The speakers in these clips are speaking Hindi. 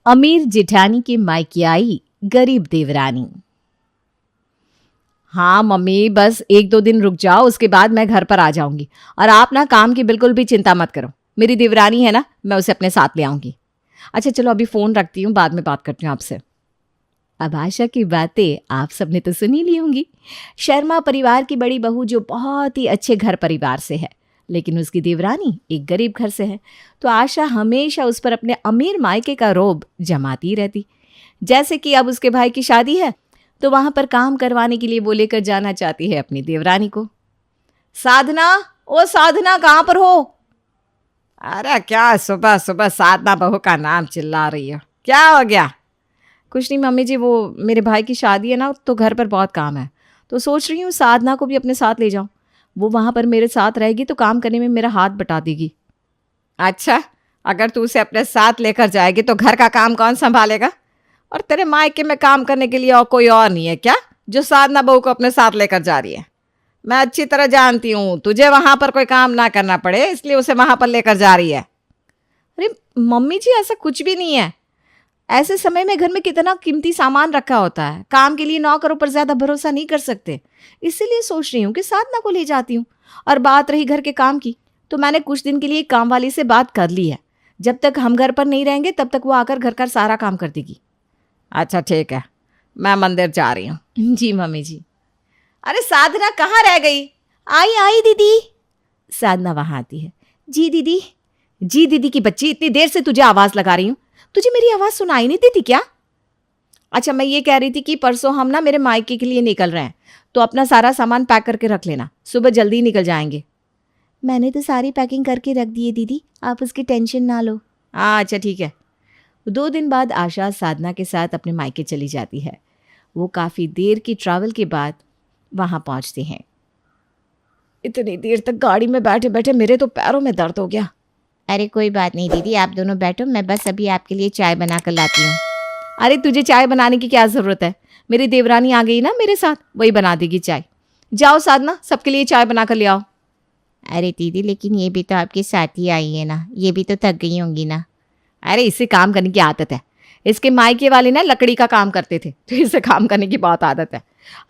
अमीर जेठानी के मायके आई गरीब देवरानी। हाँ मम्मी, बस 1-2 दिन रुक जाओ, उसके बाद मैं घर पर आ जाऊंगी। और आप ना काम की बिल्कुल भी चिंता मत करो, मेरी देवरानी है ना, मैं उसे अपने साथ ले आऊंगी। अच्छा चलो अभी फ़ोन रखती हूँ, बाद में बात करती हूँ आपसे। अब आशा की बातें आप सबने तो सुनी ली होंगी। शर्मा परिवार की बड़ी बहू जो बहुत ही अच्छे घर परिवार से है, लेकिन उसकी देवरानी एक गरीब घर से है, तो आशा हमेशा उस पर अपने अमीर मायके का रोब जमाती रहती। जैसे कि अब उसके भाई की शादी है, तो वहां पर काम करवाने के लिए वो लेकर जाना चाहती है अपनी देवरानी को। साधना, ओ साधना, कहाँ पर हो? अरे क्या सुबह सुबह साधना बहू का नाम चिल्ला रही हो, क्या हो गया? कुछ नहीं मम्मी जी, वो मेरे भाई की शादी है ना, तो घर पर बहुत काम है, तो सोच रही हूँ साधना को भी अपने साथ ले जाऊँ। वो वहाँ पर मेरे साथ रहेगी तो काम करने में मेरा हाथ बटा देगी। अच्छा, अगर तू उसे अपने साथ लेकर जाएगी तो घर का काम कौन संभालेगा? और तेरे मायके में काम करने के लिए और कोई और नहीं है क्या जो साधना बहू को अपने साथ लेकर जा रही है? मैं अच्छी तरह जानती हूँ तुझे वहाँ पर कोई काम ना करना पड़े, इसलिए उसे वहाँ पर लेकर जा रही है। अरे मम्मी जी, ऐसा कुछ भी नहीं है। ऐसे समय में घर में कितना कीमती सामान रखा होता है, काम के लिए नौकरों पर ज्यादा भरोसा नहीं कर सकते, इसीलिए सोच रही हूँ कि साधना को ले जाती हूँ। और बात रही घर के काम की, तो मैंने कुछ दिन के लिए काम वाली से बात कर ली है। जब तक हम घर पर नहीं रहेंगे तब तक वो आकर घर का सारा काम कर देगी। अच्छा ठीक है, मैं मंदिर जा रही हूँ। जी मम्मी जी। अरे साधना कहाँ रह गई? आई आई दीदी। साधना वहां आती है। जी दीदी। जी दीदी की बच्ची, इतनी देर से तुझे आवाज लगा रही हूँ, तुझे मेरी आवाज सुनाई नहीं देती क्या? अच्छा मैं ये कह रही थी कि परसों हम ना मेरे मायके के लिए निकल रहे हैं, तो अपना सारा सामान पैक करके रख लेना, सुबह जल्दी निकल जाएंगे। मैंने तो सारी पैकिंग करके रख दी है दीदी, आप उसकी टेंशन ना लो। हाँ अच्छा ठीक है। 2 दिन बाद आशा साधना के साथ अपने मायके चली जाती है। वो काफ़ी देर की ट्रैवल के बाद वहाँ पहुँचते हैं। इतनी देर तक गाड़ी में बैठे बैठे मेरे तो पैरों में दर्द हो गया। अरे कोई बात नहीं दीदी, आप दोनों बैठो, मैं बस अभी आपके लिए चाय बना कर लाती हूँ। अरे तुझे चाय बनाने की क्या ज़रूरत है, मेरी देवरानी आ गई ना मेरे साथ, वही बना देगी चाय। जाओ साधना, सबके लिए चाय बना कर ले आओ। अरे दीदी लेकिन ये भी तो आपके साथ ही आई है ना, ये भी तो थक गई होंगी ना। अरे इसे काम करने की आदत है, इसके मायके वाले ना लकड़ी का काम करते थे, तो इसे काम करने की बहुत आदत है।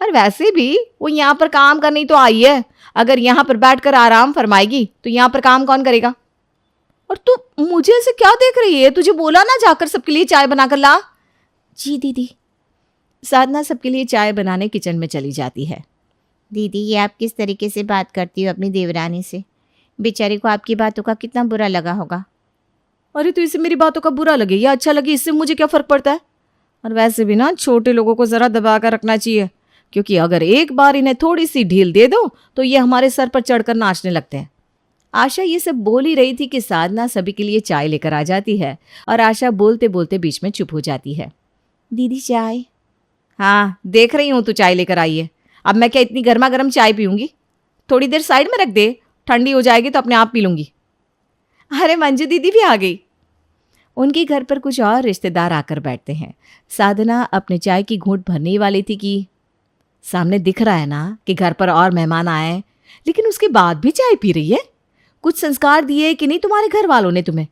और वैसे भी वो यहाँ पर काम करने तो आई है, अगर यहाँ पर बैठकर आराम फरमाएगी तो यहाँ पर काम कौन करेगा? और तू मुझे ऐसे क्या देख रही है? तुझे बोला ना जाकर सबके लिए चाय बनाकर ला। जी दीदी। साधना सबके लिए चाय बनाने किचन में चली जाती है। दीदी ये आप किस तरीके से बात करती हो अपनी देवरानी से? बेचारी को आपकी बातों का कितना बुरा लगा होगा। अरे तो इसे मेरी बातों का बुरा लगे या अच्छा लगे, इससे मुझे क्या फ़र्क पड़ता है? और वैसे भी ना छोटे लोगों को ज़रा दबा कर रखना चाहिए, क्योंकि अगर एक बार इन्हें थोड़ी सी ढील दे दो तो ये हमारे सर पर चढ़कर नाचने लगते हैं। आशा ये सब बोल ही रही थी कि साधना सभी के लिए चाय लेकर आ जाती है और आशा बोलते बोलते बीच में चुप हो जाती है। दीदी चाय? हाँ देख रही हूँ तू चाय लेकर आई है, अब मैं क्या इतनी गर्मा गर्म चाय पीऊँगी? थोड़ी देर साइड में रख दे, ठंडी हो जाएगी तो अपने आप पी लूँगी। अरे मंजू दीदी भी आ गई। उनके घर पर कुछ और रिश्तेदार आकर बैठते हैं। साधना अपने चाय की घूंट भरने ही वाली थी कि सामने दिख रहा है ना कि घर पर और मेहमान आए, लेकिन उसके बाद भी चाय पी रही है। कुछ संस्कार दिए कि नहीं तुम्हारे घर वालों ने तुम्हें?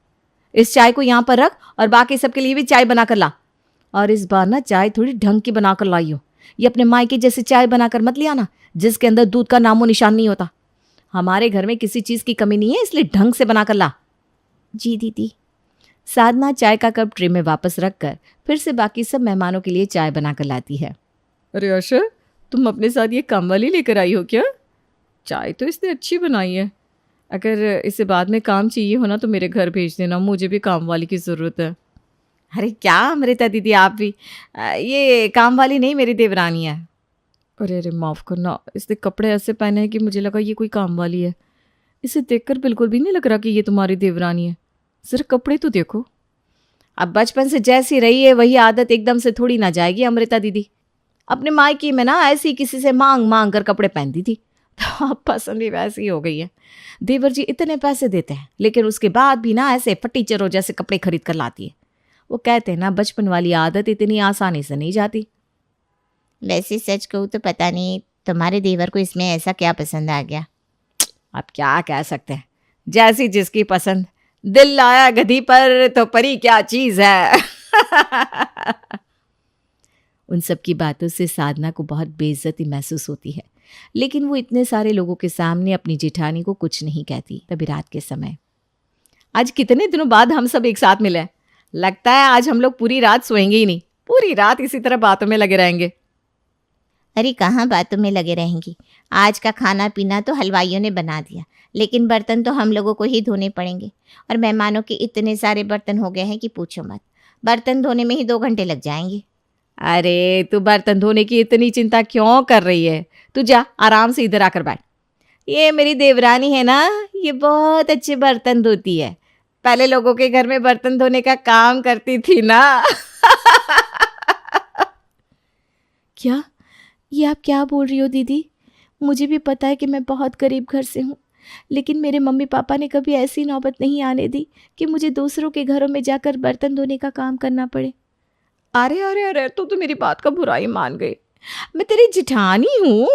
इस चाय को यहाँ पर रख और बाकी सबके लिए भी चाय बनाकर ला। और इस बार ना चाय थोड़ी ढंग की बनाकर लाई हो, ये अपने मायके जैसे चाय बनाकर मत लिया ना, जिसके अंदर दूध का नामो निशान नहीं होता। हमारे घर में किसी चीज़ की कमी नहीं है, इसलिए ढंग से बनाकर ला। जी दीदी। साधना चाय का कप ट्रे में वापस रखकर फिर से बाकी सब मेहमानों के लिए चाय बनाकर लाती है। अरे आशा, तुम अपने साथ ये कम वाली लेकर आई हो क्या? चाय तो इसने अच्छी बनाई है, अगर इसे बाद में काम चाहिए हो ना तो मेरे घर भेज देना, मुझे भी काम वाली की ज़रूरत है। अरे क्या अमृता दीदी आप भी, ये काम वाली नहीं मेरी देवरानी है। अरे अरे माफ़ करना, इसने कपड़े ऐसे पहने हैं कि मुझे लगा ये कोई काम वाली है। इसे देखकर बिल्कुल भी नहीं लग रहा कि ये तुम्हारी देवरानी है, सिर्फ कपड़े तो देखो। अब बचपन से जैसी रही है वही आदत एकदम से थोड़ी ना जाएगी अमृता दीदी। अपने मायके में ना ऐसी किसी से मांग मांग कर कपड़े पहनती थी, तो अब पसंद भी वैसी हो गई है। देवर जी इतने पैसे देते हैं लेकिन उसके बाद भी ना ऐसे फटीचरों जैसे कपड़े खरीद कर लाती है। वो कहते हैं ना बचपन वाली आदत इतनी आसानी से नहीं जाती। वैसे सच कहूँ तो पता नहीं तुम्हारे देवर को इसमें ऐसा क्या पसंद आ गया। अब क्या कह सकते हैं, जैसी जिसकी पसंद। दिल लाया गधी पर तो परी क्या चीज़ है। उन सब की बातों से साधना को बहुत बेइज्जती महसूस होती है, लेकिन वो इतने सारे लोगों के सामने अपनी जेठानी को कुछ नहीं कहती। तभी रात के समय, आज कितने दिनों बाद हम सब एक साथ मिले हैं। लगता है आज हम लोग पूरी रात सोएंगे ही नहीं, पूरी रात इसी तरह बातों में लगे रहेंगे। अरे कहाँ बातों में लगे रहेंगी, आज का खाना पीना तो हलवाइयों ने बना दिया, लेकिन बर्तन तो हम लोगों को ही धोने पड़ेंगे। और मेहमानों के इतने सारे बर्तन हो गए हैं कि पूछो मत, बर्तन धोने में ही 2 घंटे लग जाएंगे। अरे तू बर्तन धोने की इतनी चिंता क्यों कर रही है? तू जा आराम से इधर आकर बैठ। ये मेरी देवरानी है ना, ये बहुत अच्छे बर्तन धोती है। पहले लोगों के घर में बर्तन धोने का काम करती थी ना। क्या? ये आप क्या बोल रही हो दीदी? मुझे भी पता है कि मैं बहुत गरीब घर से हूँ, लेकिन मेरे मम्मी पापा ने कभी ऐसी नौबत नहीं आने दी कि मुझे दूसरों के घरों में जाकर बर्तन धोने का काम करना पड़े। अरे अरे अरे, तू तो मेरी बात का बुरा ही मान गई। मैं तेरी जिठानी हूँ,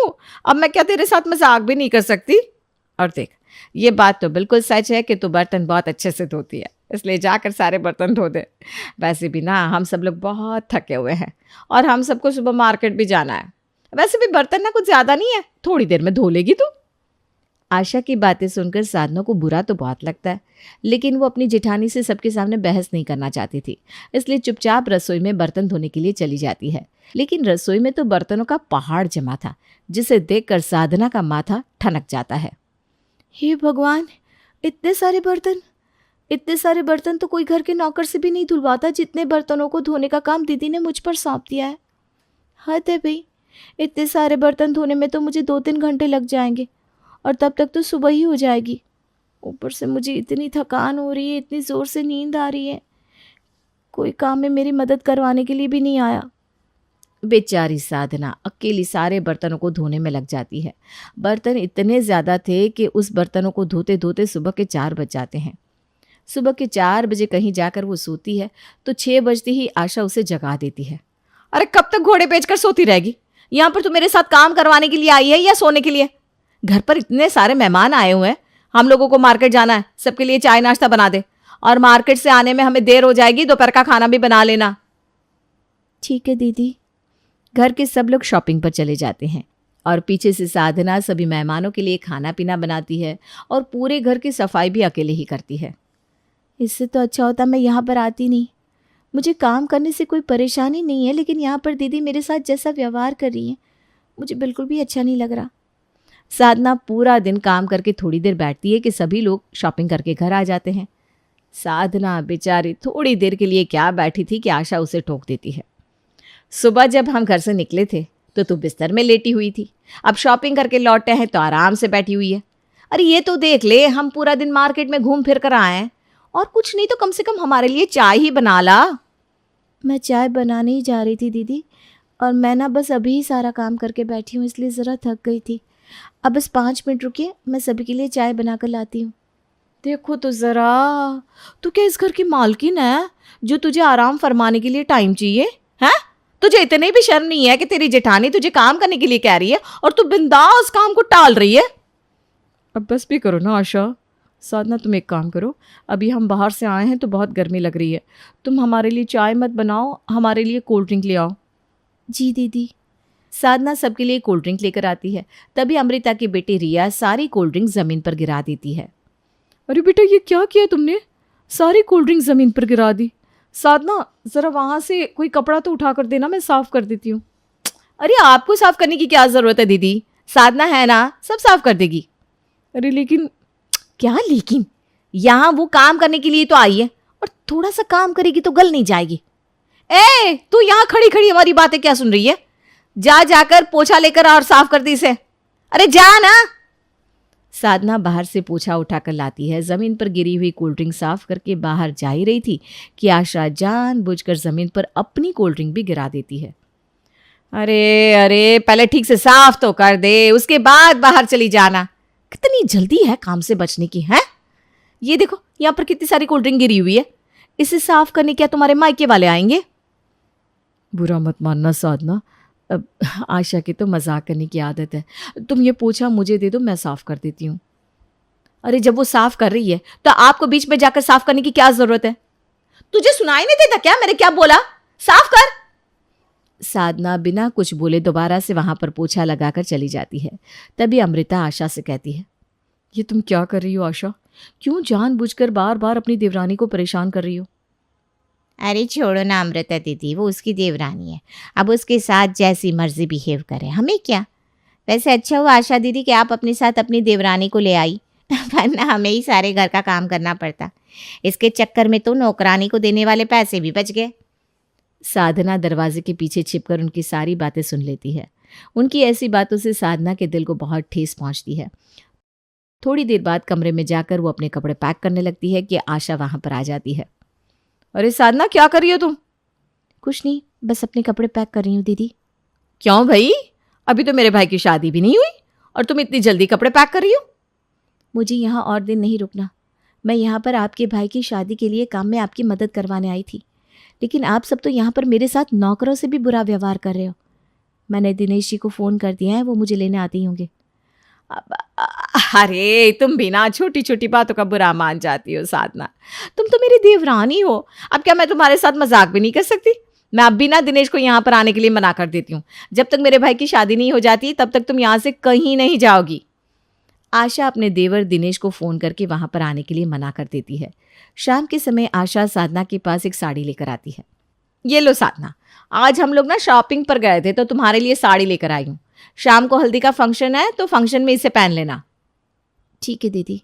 अब मैं क्या तेरे साथ मजाक भी नहीं कर सकती? और देख, ये बात तो बिल्कुल सच है कि तू बर्तन बहुत अच्छे से धोती है, इसलिए जाकर सारे बर्तन धो दे। वैसे भी ना हम सब लोग बहुत थके हुए हैं और हम सबको सुबह मार्केट भी जाना है। वैसे भी बर्तन ना कुछ ज़्यादा नहीं है, थोड़ी देर में धो लेगी तू। आशा की बातें सुनकर साधना को बुरा तो बहुत लगता है, लेकिन वो अपनी जेठानी से सबके सामने बहस नहीं करना चाहती थी, इसलिए चुपचाप रसोई में बर्तन धोने के लिए चली जाती है। लेकिन रसोई में तो बर्तनों का पहाड़ जमा था, जिसे देखकर साधना का माथा ठनक जाता है। हे भगवान, इतने सारे बर्तन! इतने सारे बर्तन तो कोई घर के नौकर से भी नहीं धुलवाता, जितने बर्तनों को धोने का काम दीदी ने मुझ पर सौंप दिया है। हद है भाई, इतने सारे बर्तन धोने में तो मुझे 2-3 घंटे लग जाएंगे और तब तक तो सुबह ही हो जाएगी। ऊपर से मुझे इतनी थकान हो रही है, इतनी ज़ोर से नींद आ रही है, कोई काम में मेरी मदद करवाने के लिए भी नहीं आया। बेचारी साधना अकेली सारे बर्तनों को धोने में लग जाती है। बर्तन इतने ज़्यादा थे कि उस बर्तनों को धोते धोते सुबह के 4 बज जाते हैं। सुबह के 4 बजे कहीं जाकर वो सोती है तो 6 बजते ही आशा उसे जगा देती है। अरे कब तक घोड़े बेचकर सोती रहेगी? यहाँ पर तू मेरे साथ काम करवाने के लिए आई है या सोने के लिए? घर पर इतने सारे मेहमान आए हुए हैं, हम लोगों को मार्केट जाना है, सबके लिए चाय नाश्ता बना दे, और मार्केट से आने में हमें देर हो जाएगी, दोपहर का खाना भी बना लेना। ठीक है दीदी। घर के सब लोग शॉपिंग पर चले जाते हैं और पीछे से साधना सभी मेहमानों के लिए खाना पीना बनाती है और पूरे घर की सफाई भी अकेले ही करती है। इससे तो अच्छा होता मैं यहाँ पर आती नहीं। मुझे काम करने से कोई परेशानी नहीं है, लेकिन यहाँ पर दीदी मेरे साथ जैसा व्यवहार कर रही है मुझे बिल्कुल भी अच्छा नहीं लग रहा। साधना पूरा दिन काम करके थोड़ी देर बैठती है कि सभी लोग शॉपिंग करके घर आ जाते हैं। साधना बेचारी थोड़ी देर के लिए क्या बैठी थी कि आशा उसे टोक देती है। सुबह जब हम घर से निकले थे तो तू बिस्तर में लेटी हुई थी, अब शॉपिंग करके लौटे हैं तो आराम से बैठी हुई है। अरे ये तो देख ले, हम पूरा दिन मार्केट में घूम फिर कर आए हैं, और कुछ नहीं तो कम से कम हमारे लिए चाय ही बना ला। मैं चाय बनाने ही जा रही थी दीदी, और मैं ना बस अभी ही सारा काम करके बैठी हूँ, इसलिए ज़रा थक गई थी। अब बस 5 मिनट रुकिए, मैं सभी के लिए चाय बना कर लाती हूँ। देखो तो ज़रा, तू क्या इस घर की मालकिन है जो तुझे आराम फरमाने के लिए टाइम चाहिए है? तुझे इतनी भी शर्म नहीं है कि तेरी जेठानी तुझे काम करने के लिए कह रही है और तू बिंदास काम को टाल रही है? अब बस भी करो ना आशा। साधना तुम एक काम करो, अभी हम बाहर से आए हैं तो बहुत गर्मी लग रही है, तुम हमारे लिए चाय मत बनाओ, हमारे लिए कोल्ड ड्रिंक ले आओ। जी दीदी। साधना सबके लिए कोल्ड ड्रिंक लेकर आती है। तभी अमृता की बेटी रिया सारी कोल्ड ड्रिंक ज़मीन पर गिरा देती है। अरे बेटा, ये क्या किया तुमने? सारी कोल्ड ड्रिंक ज़मीन पर गिरा दी। साधना, ज़रा वहाँ से कोई कपड़ा तो उठा कर देना, मैं साफ़ कर देती हूँ। अरे आपको साफ़ करने की क्या ज़रूरत है दीदी, साधना है ना, सब साफ़ कर देगी। अरे लेकिन क्या लेकिन? यहाँ वो काम करने के लिए तो आई है, और थोड़ा सा काम करेगी तो गल नहीं जाएगी। ए, तू यहाँ खड़ी खड़ी हमारी बातें क्या सुन रही है? जा जाकर पोछा लेकर और साफ कर दी इसे। अरे जा ना। साधना बाहर से पोछा उठाकर लाती है। जमीन पर गिरी हुई कोल्ड ड्रिंक साफ करके बाहर जा ही रही थी कि आशा जानबूझकर जमीन पर अपनी कोल्ड ड्रिंक भी गिरा देती है। अरे अरे, पहले ठीक से साफ तो कर दे, उसके बाद बाहर चली जाना। कितनी जल्दी है काम से बचने की, है? ये देखो, यहाँ पर कितनी सारी कोल्ड ड्रिंक गिरी हुई है, इसे साफ करने क्या तुम्हारे मायके वाले आएंगे? बुरा मत मानना साधना, अब आशा की तो मजाक करने की आदत है। तुम ये पोछा मुझे दे दो, मैं साफ कर देती हूँ। अरे जब वो साफ कर रही है तो आपको बीच में जाकर साफ करने की क्या जरूरत है? तुझे सुनाई नहीं देता क्या मैंने क्या बोला? साफ कर। साधना बिना कुछ बोले दोबारा से वहां पर पोछा लगाकर चली जाती है। तभी अमृता आशा से कहती है, ये तुम क्या कर रही हो आशा? क्यों जानबूझकर बार बार अपनी देवरानी को परेशान कर रही हो? अरे छोड़ो ना अमृता दीदी, वो उसकी देवरानी है, अब उसके साथ जैसी मर्जी बिहेव करे, हमें क्या। वैसे अच्छा हुआ आशा दीदी कि आप अपने साथ अपनी देवरानी को ले आई, वरना हमें ही सारे घर का काम करना पड़ता। इसके चक्कर में तो नौकरानी को देने वाले पैसे भी बच गए। साधना दरवाजे के पीछे छिपकर उनकी सारी बातें सुन लेती है। उनकी ऐसी बातों से साधना के दिल को बहुत ठेस पहुंचती है। थोड़ी देर बाद कमरे में जाकर वो अपने कपड़े पैक करने लगती है कि आशा वहां पर आ जाती है। अरे साधना, क्या कर रही हो तुम? कुछ नहीं, बस अपने कपड़े पैक कर रही हूँ दीदी। क्यों भाई, अभी तो मेरे भाई की शादी भी नहीं हुई और तुम इतनी जल्दी कपड़े पैक कर रही हो? मुझे यहाँ और दिन नहीं रुकना। मैं यहाँ पर आपके भाई की शादी के लिए काम में आपकी मदद करवाने आई थी, लेकिन आप सब तो यहाँ पर मेरे साथ नौकरों से भी बुरा व्यवहार कर रहे हो। मैंने दिनेश जी को फ़ोन कर दिया है, वो मुझे लेने आते ही होंगे। अरे तुम बिना छोटी छोटी बातों का बुरा मान जाती हो साधना। तुम तो मेरी देवरानी हो, अब क्या मैं तुम्हारे साथ मजाक भी नहीं कर सकती? मैं अब भी ना दिनेश को यहाँ पर आने के लिए मना कर देती हूँ। जब तक मेरे भाई की शादी नहीं हो जाती तब तक तुम यहाँ से कहीं नहीं जाओगी। आशा अपने देवर दिनेश को फ़ोन करके वहाँ पर आने के लिए मना कर देती है। शाम के समय आशा साधना के पास एक साड़ी लेकर आती है। ये लो साधना, आज हम लोग ना शॉपिंग पर गए थे तो तुम्हारे लिए साड़ी लेकर आई हूँ। शाम को हल्दी का फंक्शन है तो फंक्शन में इसे पहन लेना। ठीक है दीदी।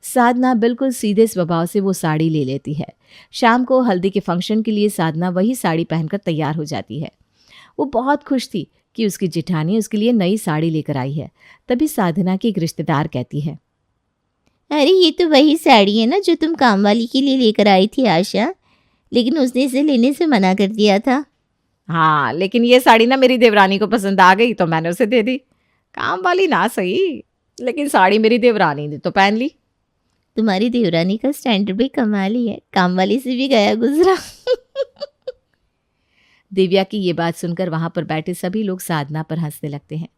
साधना बिल्कुल सीधे स्वभाव से वो साड़ी ले लेती है। शाम को हल्दी के फंक्शन के लिए साधना वही साड़ी पहनकर तैयार हो जाती है। वो बहुत खुश थी कि उसकी जेठानी उसके लिए नई साड़ी लेकर आई है। तभी साधना की एक रिश्तेदार कहती है, अरे ये तो वही साड़ी है ना जो तुम कामवाली के लिए लेकर आई थी आशा, लेकिन उसने इसे लेने से मना कर दिया था। हाँ, लेकिन ये साड़ी ना मेरी देवरानी को पसंद आ गई तो मैंने उसे दे दी। काम वाली ना सही, लेकिन साड़ी मेरी देवरानी ने तो पहन ली। तुम्हारी देवरानी का स्टैंडर्ड भी कमाल ही है, कामवाली से भी गया गुजरा। दिव्या की ये बात सुनकर वहां पर बैठे सभी लोग साधना पर हंसने लगते हैं।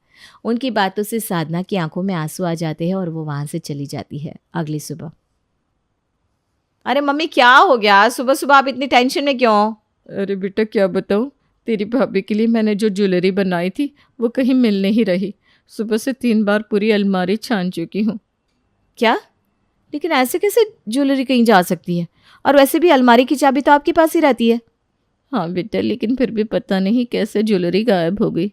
उनकी बातों से साधना की आंखों में आंसू आ जाते हैं और वो वहां से चली जाती है। अगली सुबह, अरे मम्मी क्या हो गया? सुबह सुबह आप इतनी टेंशन में क्यों? अरे बेटा क्या बताऊँ, तेरी भाभी के लिए मैंने जो ज्वेलरी बनाई थी वो कहीं मिल नहीं रही। सुबह से 3 बार पूरी अलमारी छान चुकी हूँ। क्या? लेकिन ऐसे कैसे ज्वेलरी कहीं जा सकती है? और वैसे भी अलमारी की चाबी तो आपके पास ही रहती है। हाँ बेटा, लेकिन फिर भी पता नहीं कैसे ज्वेलरी गायब हो गई।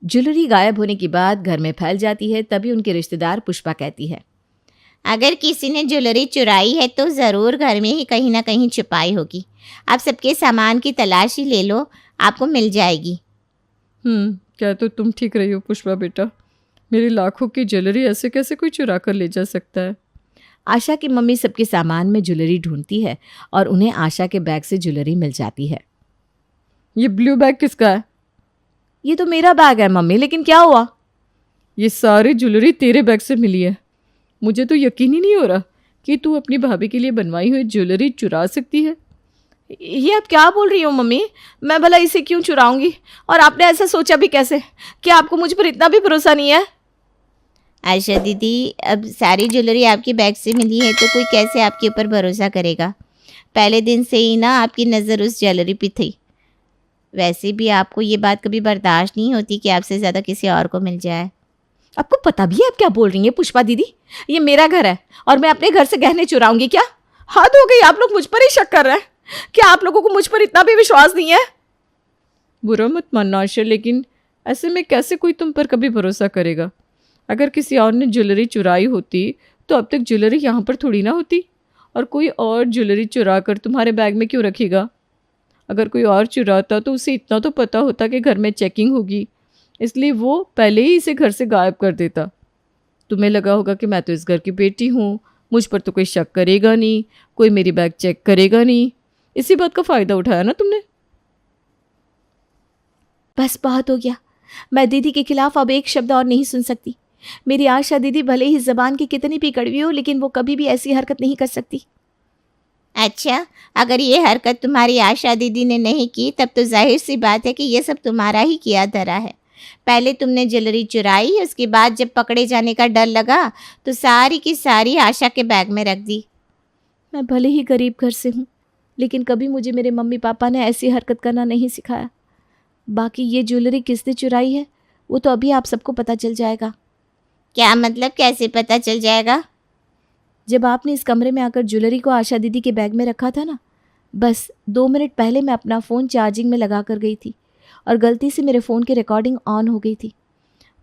ज्वेलरी गायब होने की बात घर में फैल जाती है। तभी उनके रिश्तेदार पुष्पा कहती है, अगर किसी ने ज्वेलरी चुराई है तो ज़रूर घर में ही कहीं ना कहीं छुपाई होगी। आप सबके सामान की तलाशी ले लो, आपको मिल जाएगी। क्या तो तुम ठीक रही हो पुष्पा बेटा, मेरी लाखों की ज्वेलरी ऐसे कैसे कोई चुरा कर ले जा सकता है। आशा की मम्मी सबके सामान में ज्वेलरी ढूंढती है और उन्हें आशा के बैग से ज्वेलरी मिल जाती है। ये ब्लू बैग किसका है? ये तो मेरा बैग है मम्मी, लेकिन क्या हुआ? ये सारी ज्वेलरी तेरे बैग से मिली है। मुझे तो यकीन ही नहीं हो रहा कि तू अपनी भाभी के लिए बनवाई हुई ज्वेलरी चुरा सकती है। ये आप क्या बोल रही हो मम्मी? मैं भला इसे क्यों चुराऊंगी? और आपने ऐसा सोचा भी कैसे? क्या आपको मुझ पर इतना भी भरोसा नहीं है? आशा दीदी, अब सारी ज्वेलरी आपके बैग से मिली है तो कोई कैसे आपके ऊपर भरोसा करेगा? पहले दिन से ही ना आपकी नज़र उस ज्वेलरी पे थी। वैसे भी आपको ये बात कभी बर्दाश्त नहीं होती कि आपसे ज़्यादा किसी और को मिल जाए। आपको पता भी है आप क्या बोल रही हैं पुष्पा दीदी? ये मेरा घर है और मैं अपने घर से गहने चुराऊंगी क्या? हद हो गई, आप लोग मुझ पर ही शक कर रहे हैं। क्या आप लोगों को मुझ पर इतना भी विश्वास नहीं है? बुरा मत मानना आशा, लेकिन ऐसे में कैसे कोई तुम पर कभी भरोसा करेगा? अगर किसी और ने ज्वेलरी चुराई होती तो अब तक ज्वेलरी यहाँ पर थोड़ी ना होती, और कोई और ज्वेलरी चुरा कर तुम्हारे बैग में क्यों रखेगा? अगर कोई और चुराता तो उसे इतना तो पता होता कि घर में चेकिंग होगी, इसलिए वो पहले ही इसे घर से गायब कर देता। तुम्हें लगा होगा कि मैं तो इस घर की बेटी हूँ, मुझ पर तो कोई शक करेगा नहीं, कोई मेरी बैग चेक करेगा नहीं। इसी बात का फ़ायदा उठाया ना तुमने। बस बहुत हो गया, मैं दीदी के खिलाफ अब एक शब्द और नहीं सुन सकती। मेरी आशा दीदी भले ही ज़बान की कितनी भी कड़वी हो, लेकिन वो कभी भी ऐसी हरकत नहीं कर सकती। अच्छा, अगर ये हरकत तुम्हारी आशा दीदी ने नहीं की तब तो जाहिर सी बात है कि ये सब तुम्हारा ही किया धरा है। पहले तुमने ज्वेलरी चुराई, उसके बाद जब पकड़े जाने का डर लगा तो सारी की सारी आशा के बैग में रख दी। मैं भले ही गरीब घर से हूँ, लेकिन कभी मुझे मेरे मम्मी पापा ने ऐसी हरकत करना नहीं सिखाया। बाकी ये ज्वेलरी किसने चुराई है वो तो अभी आप सबको पता चल जाएगा। क्या मतलब, कैसे पता चल जाएगा? जब आपने इस कमरे में आकर ज्वेलरी को आशा दीदी के बैग में रखा था ना, बस 2 मिनट पहले मैं अपना फ़ोन चार्जिंग में लगा कर गई थी और गलती से मेरे फ़ोन की रिकॉर्डिंग ऑन हो गई थी।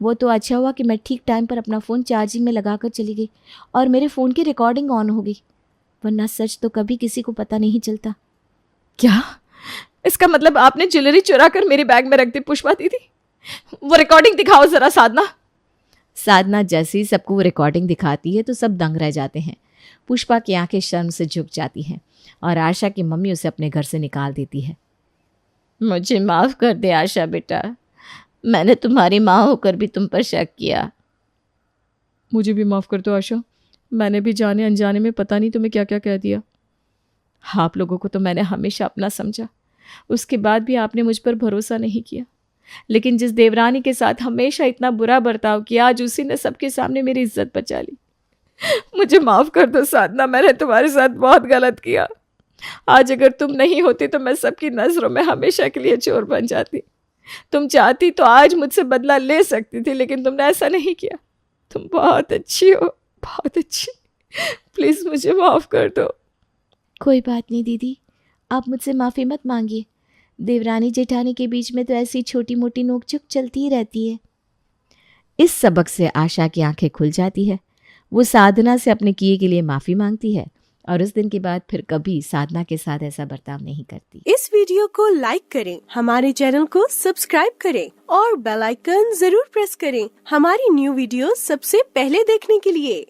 वो तो अच्छा हुआ कि मैं ठीक टाइम पर अपना फ़ोन चार्जिंग में लगा कर चली गई और मेरे फ़ोन की रिकॉर्डिंग ऑन हो गई, वरना सच तो कभी किसी को पता नहीं चलता। क्या? इसका मतलब आपने ज्वेलरी चुरा कर मेरे बैग में रख दी पुष्पा दीदी? वो रिकॉर्डिंग दिखाओ ज़रा साधना। साधना जैसे ही सबको वो रिकॉर्डिंग दिखाती है तो सब दंग रह जाते हैं। पुष्पा की आंखें शर्म से झुक जाती हैं और आशा की मम्मी उसे अपने घर से निकाल देती है। मुझे माफ़ कर दे आशा बेटा, मैंने तुम्हारी माँ होकर भी तुम पर शक किया। मुझे भी माफ़ कर दो आशा, मैंने भी जाने अनजाने में पता नहीं तुम्हें क्या क्या कह दिया। आप लोगों को तो मैंने हमेशा अपना समझा, उसके बाद भी आपने मुझ पर भरोसा नहीं किया। लेकिन जिस देवरानी के साथ हमेशा इतना बुरा बर्ताव किया, आज उसी ने सबके सामने मेरी इज्जत बचा ली। मुझे माफ़ कर दो साधना, मैंने तुम्हारे साथ बहुत गलत किया। आज अगर तुम नहीं होती तो मैं सबकी नज़रों में हमेशा के लिए चोर बन जाती। तुम चाहती तो आज मुझसे बदला ले सकती थी, लेकिन तुमने ऐसा नहीं किया। तुम बहुत अच्छी हो, बहुत अच्छी। प्लीज़ मुझे माफ़ कर दो। कोई बात नहीं दीदी, आप मुझसे माफ़ी मत मांगिए। देवरानी जेठानी के बीच में तो ऐसी छोटी मोटी नोकझोंक चलती ही रहती है। इस सबक से आशा की आंखें खुल जाती है। वो साधना से अपने किए के लिए माफ़ी मांगती है और उस दिन के बाद फिर कभी साधना के साथ ऐसा बर्ताव नहीं करती। इस वीडियो को लाइक करें, हमारे चैनल को सब्सक्राइब करें और बेल आइकन जरूर प्रेस करें हमारी न्यू वीडियो सबसे पहले देखने के लिए।